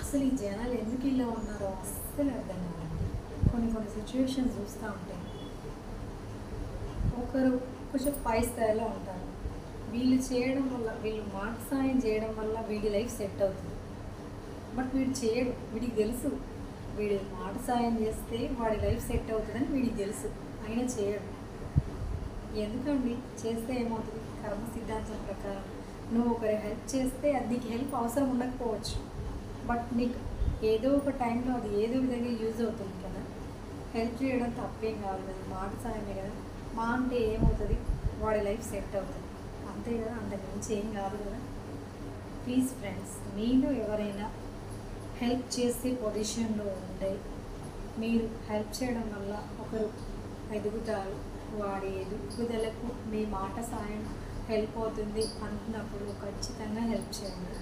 అసలు ఈ జనాలు ఎందుకు ఇలా ఉన్నారో అస్సలు అర్థం కాదండి. కొన్ని సిచ్యువేషన్స్ చూస్తూ ఉంటే ఒకరు కొంచెం పై స్థాయిలో ఉంటారు. వీళ్ళు చేయడం వల్ల, వీళ్ళు మాట సాయం చేయడం వల్ల వీడి లైఫ్ సెట్ అవుతుంది. బట్ వీడు చేయడు. వీడికి తెలుసు వీడు మాట సాయం చేస్తే వాడి లైఫ్ సెట్ అవుతుందని వీడికి తెలుసు, అయినా చేయడు. ఎందుకండి? చేస్తే ఏమవుతుంది? కర్మ సిద్ధాంతం ప్రకారం నువ్వు ఒకరి హెల్ప్ చేస్తే అది నీకు హెల్ప్ అవసరం ఉండకపోవచ్చు, బట్ నీకు ఏదో ఒక టైంలో అది ఏదో విధంగా యూజ్ అవుతుంది కదా. హెల్ప్ చేయడం తప్పేం కాదు కదా, మాట సాయమే కదా. మా అంటే ఏమవుతుంది? వాడి లైఫ్ సెట్ అవుతుంది, అంతే కదా, అంతకుమించి ఏం కాదు కదా. ప్లీజ్ ఫ్రెండ్స్, మీలో ఎవరైనా హెల్ప్ చేసే పొజిషన్లో ఉంటే మీరు హెల్ప్ చేయడం వల్ల ఒకరు ఎదుగుతారు. వాడి ఎదుగుదలకు మీ మాట సాయం హెల్ప్ అవుతుంది అనుకున్నప్పుడు ఖచ్చితంగా హెల్ప్ చేయండి.